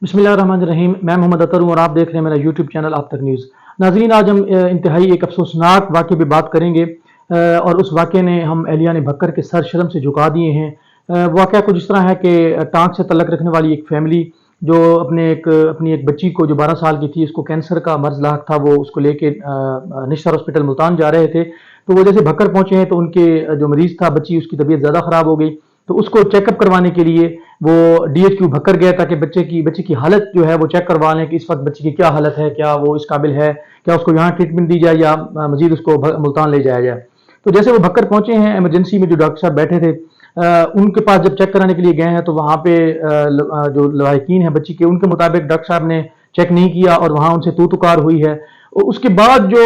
बिस्मिल्लाहिर्रहमानिर्रहीम। मैं मोहम्मद अतर हूँ और आप देख रहे हैं मेरा यूट्यूब चैनल आप तक न्यूज़। नाज़रीन, आज हम इंतहाई एक अफसोसनाक वाक़े पे बात करेंगे और उस वाक़े ने हम एहलियान बकर के सर शर्म से झुका दिए हैं। वाक़या कुछ इस तरह है कि टाँग से तल्लक रखने वाली एक फैमिली जो अपनी एक बच्ची को जो 12 साल की थी, उसको कैंसर का मर्ज़ लाक था, वो उसको लेके निश्तर हॉस्पिटल मुल्तान जा रहे थे। तो वो जैसे भक्कर पहुँचे हैं तो उनके जो मरीज़ था बच्ची, उसकी तबीयत ज़्यादा ख़राब हो गई। तो उसको चेकअप करवाने के लिए वो डीएचक्यू भक्कर गया ताकि बच्चे की हालत जो है वो चेक करवा लें कि इस वक्त बच्चे की क्या हालत है, क्या वो इस काबिल है, क्या उसको यहाँ ट्रीटमेंट दी जाए या मजीद उसको मुल्तान ले जाया जाए। तो जैसे वो भक्कर पहुंचे हैं, इमरजेंसी में जो डॉक्टर साहब बैठे थे उनके पास जब चेक कराने के लिए गए हैं तो वहाँ पे जो लवाहिकीन है बच्ची के, उनके मुताबिक डॉक्टर साहब ने चेक नहीं किया और वहाँ उनसे तू तुकार हुई है। उसके बाद जो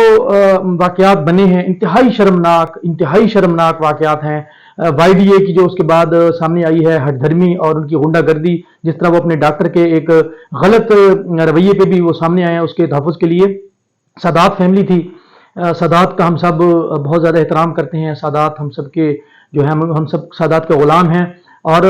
वाकयात बने हैं, इंतहाई शर्मनाक वाकयात हैं। वाईडीए की जो उसके बाद सामने आई है हठधर्मी और उनकी गुंडागर्दी, जिस तरह वो अपने डॉक्टर के एक गलत रवैये पे भी वो सामने आए हैं उसके तहफ़्फ़ुज़ के लिए। सादात फैमिली थी। सादात का हम सब बहुत ज़्यादा एहतराम करते हैं। सादात हम सब के जो है हम सब सादात के ग़ुलाम हैं और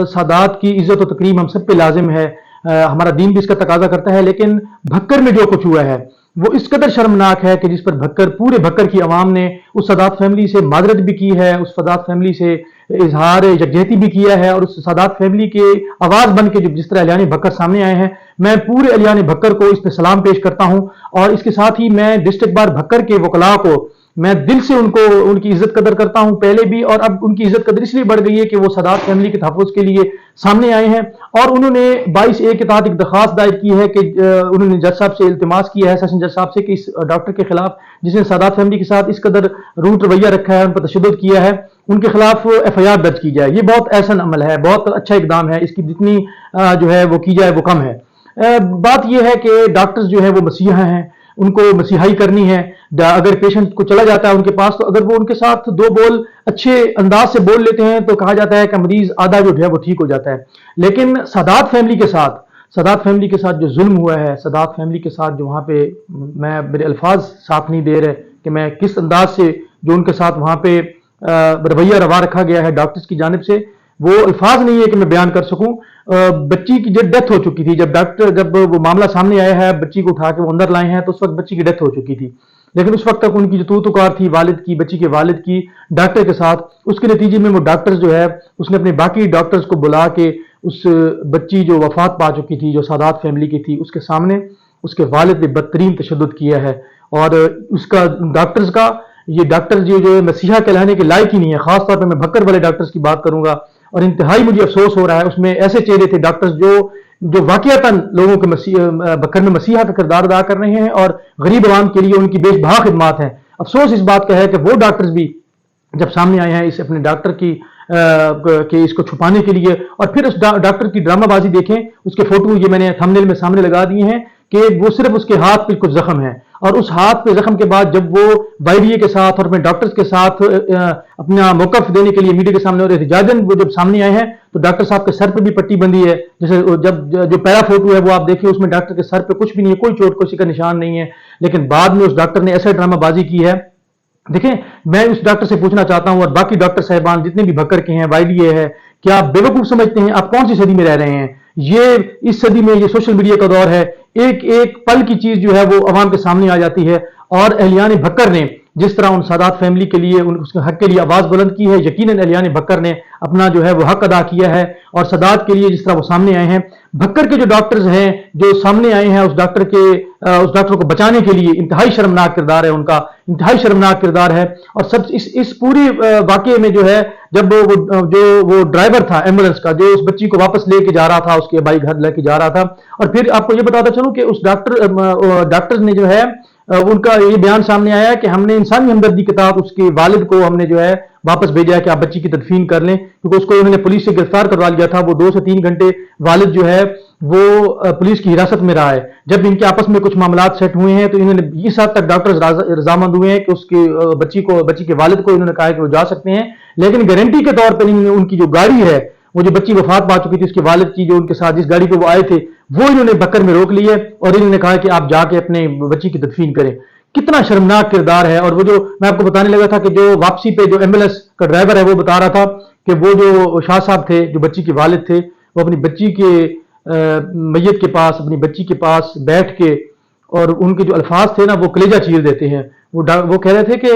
सादात की इज़्ज़त और तकरीम हम सब पे लाजिम है। हमारा दीन भी इसका तकाजा करता है। लेकिन भक्कर में जो कुछ हुआ है वो इस कदर शर्मनाक है कि जिस पर पूरे भक्कर की आवाम ने उस सादात फैमिली से मादरत भी की है, उस सादात फैमिली से इजहार यकजहती भी किया है और उस सादात फैमिली के आवाज़ बन के जिस तरह एहलियान भक्कर सामने आए हैं, मैं पूरे एहलियान भक्कर को इस पर सलाम पेश करता हूँ। और इसके साथ ही मैं डिस्ट्रिक्ट बार भक्कर के वकला को मैं दिल से उनकी इज्जत कदर करता हूं, पहले भी और अब उनकी इज्जत कदर इसलिए बढ़ गई है कि वो सादात फैमिली के तहफ़्फ़ुज़ के लिए सामने आए हैं। और उन्होंने 22A के तहत एक दरख्वास्त दायर की है कि उन्होंने जज साहब से इल्तिमास किया है, सेशन जज साहब से, कि इस डॉक्टर के खिलाफ जिसने सादात फैमिली के साथ इस कदर रूट रवैया रखा है, उन पर तशद्दुद किया है, उनके खिलाफ FIR दर्ज की जाए। ये बहुत एहसन अमल है, बहुत अच्छा इकदाम है, इसकी जितनी जो है वो की जाए वो कम है। बात यह है कि डॉक्टर्स जो है वो मसीहा हैं, उनको मसीहाई करनी है। अगर पेशेंट को चला जाता है उनके पास, तो अगर वो उनके साथ दो बोल अच्छे अंदाज से बोल लेते हैं तो कहा जाता है कि मरीज आधा जो है वो ठीक हो जाता है। लेकिन सादात फैमिली के साथ जो जुल्म हुआ है, सादात फैमिली के साथ जो वहाँ पे, मेरे अल्फाज साथ नहीं दे रहे कि मैं किस अंदाज से जो उनके साथ वहाँ पे रवैया रवा रखा गया है डॉक्टर्स की जानिब से, वो अल्फाज नहीं है कि मैं बयान कर सकूं। बच्ची की जब डेथ हो चुकी थी, जब वो मामला सामने आया है, बच्ची को उठा के वो अंदर लाए हैं, तो उस वक्त बच्ची की डेथ हो चुकी थी। लेकिन उस वक्त तक उनकी जो तू तुकार थी बच्ची के वालिद की डॉक्टर के साथ, उसके नतीजे में वो डॉक्टर्स जो है उसने अपने बाकी डॉक्टर्स को बुला के उस बच्ची जो वफात पा चुकी थी, जो सादात फैमिली की थी, उसके सामने उसके वालिद ने बदतरीन तशद्दुद किया है। और उसका डॉक्टर्स का ये डॉक्टर जो मसीहा कहलाने के लायक ही नहीं है। खासतौर पर मैं भक्कर वाले डॉक्टर्स की बात करूंगा और इंतहाई मुझे अफसोस हो रहा है, उसमें ऐसे चेहरे थे डॉक्टर्स जो वाकईतन लोगों के बकर में मसीहा का किरदार अदा कर रहे हैं और गरीब आवाम के लिए उनकी बेशबहा खिदमात हैं। अफसोस इस बात का है कि वो डॉक्टर्स भी जब सामने आए हैं इस अपने डॉक्टर के इसको छुपाने के लिए, और फिर उस डॉक्टर की ड्रामाबाजी देखें, उसके फोटो ये मैंने थंबनेल में सामने लगा दिए हैं कि वो सिर्फ उसके हाथ पे कुछ जख्म है और उस हाथ पे जख्म के बाद जब वो वाईडीए के साथ और अपने डॉक्टर्स के साथ अपना मौकफ देने के लिए मीडिया के सामने और एहतजाजन वो जब सामने आए हैं, तो डॉक्टर साहब के सर पे भी पट्टी बंदी है। जैसे जब जो पैरा फोटो है वो आप देखिए, उसमें डॉक्टर के सर पे कुछ भी नहीं है, कोई चोट किसी का निशान नहीं है। लेकिन बाद में उस डॉक्टर ने ऐसा ड्रामाबाजी की है। देखें, मैं उस डॉक्टर से पूछना चाहता हूं और बाकी डॉक्टर साहिबान जितने भी भक्कर के हैं, वाईडीए है, क्या आप बेवकूफ समझते हैं? आप कौन सी सदी में रह रहे हैं? ये इस सदी में ये सोशल मीडिया का दौर है, एक एक पल की चीज जो है वो अवाम के सामने आ जाती है। और एहलियान भक्कर ने जिस तरह उन सादात फैमिली के लिए उसके हक के लिए आवाज बुलंद की है, यकीनन एहलियान भक्कर ने अपना जो है वो हक अदा किया है। और सादात के लिए जिस तरह वो सामने आए हैं, भक्कर के जो डॉक्टर्स हैं जो सामने आए हैं, उस डॉक्टर को बचाने के लिए इंतहाई शर्मनाक किरदार है उनका, इंतहाई शर्मनाक किरदार है। और सब इस पूरे वाकये में जो है, जब वो ड्राइवर था एम्बुलेंस का, जो उस बच्ची को वापस लेके जा रहा था, उसके भाई घर लेके जा रहा था, और फिर आपको ये बताता चलूं कि उस डॉक्टर ने जो है उनका ये बयान सामने आया है कि हमने इंसानी हमदर्दी के तहत उसके वालिद को हमने जो है वापस भेजा है कि आप बच्ची की तदफीन कर लें, क्योंकि उसको उन्होंने पुलिस से गिरफ्तार करवा लिया था। वो 2 से 3 घंटे वालिद जो है वो पुलिस की हिरासत में रहा है। जब इनके आपस में कुछ मामलात सेट हुए हैं तो इन्होंने इस हद तक डॉक्टर्स रजामंद हुए हैं कि उसके बच्ची के वालिद को इन्होंने कहा है कि वो जा सकते हैं, लेकिन गारंटी के तौर पर इन्होंने उनकी जो गाड़ी है, वो जो बच्ची वफात पा चुकी थी उसके वालिद की, जो उनके साथ जिस गाड़ी पे वो आए थे, वो इन्होंने बकर में रोक ली है और इन्होंने कहा कि आप जाके अपने बच्ची की तदफीन करें। कितना शर्मनाक किरदार है। और वो जो मैं आपको बताने लगा था कि जो वापसी पे जो एम्बुलेंस का ड्राइवर है वो बता रहा था कि वो जो शाह साहब थे, जो बच्ची के वालिद थे, वो अपनी बच्ची के میت کے پاس اپنی بچی کے پاس بیٹھ کے، اور ان کے جو الفاظ تھے نا وہ کلیجہ چیر دیتے ہیں. وہ کہہ رہے تھے کہ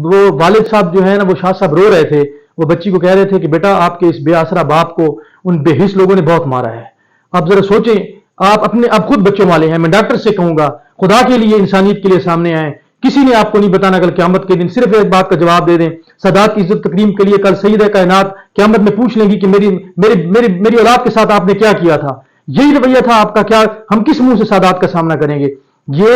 وہ والد صاحب جو ہے نا وہ شاہ صاحب رو رہے تھے، وہ بچی کو کہہ رہے تھے کہ بیٹا آپ کے اس بے آسرا باپ کو ان بے حس لوگوں نے بہت مارا ہے. آپ ذرا سوچیں، آپ خود بچوں والے ہیں. میں ڈاکٹر سے کہوں گا خدا کے لیے انسانیت کے لیے سامنے آئیں. کسی نے آپ کو نہیں بتانا کل قیامت کے دن. صرف ایک بات کا جواب دے دیں، سادات کی عزت تکریم کے لیے کل سیدہ کائنات قیامت میں پوچھ لیں گی کہ میری اولاد کے ساتھ آپ نے کیا کیا تھا، یہی رویہ تھا آپ کا، کیا ہم کس منہ سے سادات کا سامنا کریں گے؟ یہ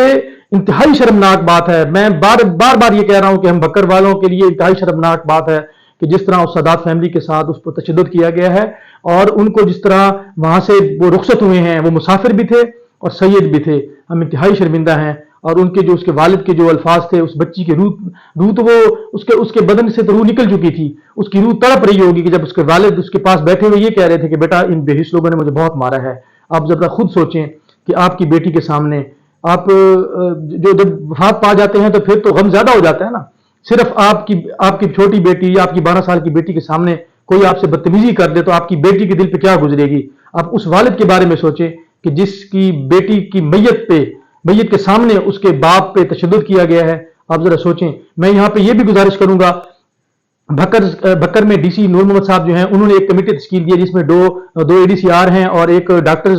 انتہائی شرمناک بات ہے. میں بار بار یہ کہہ رہا ہوں کہ ہم بکر والوں کے لیے انتہائی شرمناک بات ہے کہ جس طرح اس سادات فیملی کے ساتھ اس پر تشدد کیا گیا ہے، اور ان کو جس طرح وہاں سے وہ رخصت ہوئے ہیں. وہ مسافر بھی تھے اور سید بھی تھے. ہم انتہائی شرمندہ ہیں. اور ان کے جو اس کے والد کے جو الفاظ تھے، اس بچی کی روح تو وہ اس کے بدن سے تو روح نکل چکی تھی. اس کی روح تڑپ رہی ہوگی کہ جب اس کے والد اس کے پاس بیٹھے ہوئے یہ کہہ رہے تھے کہ بیٹا ان بے حس لوگوں نے مجھے بہت مارا ہے. آپ ذرا خود سوچیں کہ آپ کی بیٹی کے سامنے آپ جو جب وفات پا جاتے ہیں تو پھر تو غم زیادہ ہو جاتا ہے نا. صرف آپ کی چھوٹی بیٹی یا آپ کی 12 سال کی بیٹی کے سامنے کوئی آپ سے بدتمیزی کر دے تو آپ کی بیٹی کے دل پہ کیا گزرے گی. آپ اس والد کے بارے میں سوچیں کہ جس کی بیٹی کی میت کے سامنے اس کے باپ پہ تشدد کیا گیا ہے. آپ ذرا سوچیں. میں یہاں پہ یہ بھی گزارش کروں گا، بکر میں ڈی سی نور محمد صاحب جو ہیں انہوں نے ایک کمیٹی تشکیل دی ہے جس میں دو اے ڈی سی آر ہیں اور ایک ڈاکٹر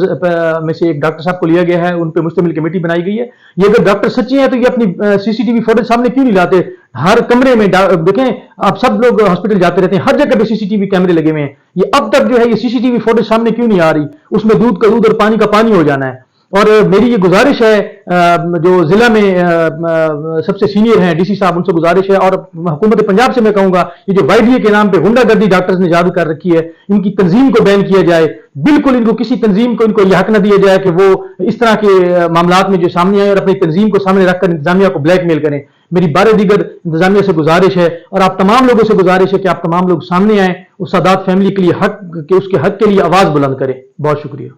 میں سے ایک ڈاکٹر صاحب کو لیا گیا ہے. ان پہ مشتمل کمیٹی بنائی گئی ہے. یہ اگر ڈاکٹر سچے ہیں تو یہ اپنی سی سی ٹی وی فوٹیج سامنے کیوں نہیں لاتے؟ ہر کمرے میں دیکھیں، آپ سب لوگ ہاسپٹل جاتے رہتے ہیں، ہر جگہ پہ سی سی ٹی وی کیمرے لگے ہوئے ہیں. یہ اب تک جو ہے یہ سی سی ٹی وی فوٹیج سامنے کیوں نہیں آ رہی؟ اس میں دودھ کا دودھ اور پانی کا پانی ہو جانا ہے. اور میری یہ گزارش ہے جو ضلع میں سب سے سینئر ہیں ڈی سی صاحب، ان سے گزارش ہے، اور حکومت پنجاب سے میں کہوں گا یہ جو وائی ڈی اے کے نام پہ غنڈہ گردی ڈاکٹرز نے جاری کر رکھی ہے، ان کی تنظیم کو بین کیا جائے. بالکل ان کو کسی تنظیم کو ان کو یہ حق نہ دیا جائے کہ وہ اس طرح کے معاملات میں جو سامنے آئے اور اپنی تنظیم کو سامنے رکھ کر انتظامیہ کو بلیک میل کریں. میری بارے دیگر انتظامیہ سے گزارش ہے اور آپ تمام لوگوں سے گزارش ہے کہ آپ تمام لوگ سامنے آئیں، اس سادات فیملی کے لیے اس کے حق کے لیے آواز بلند کریں. بہت شکریہ.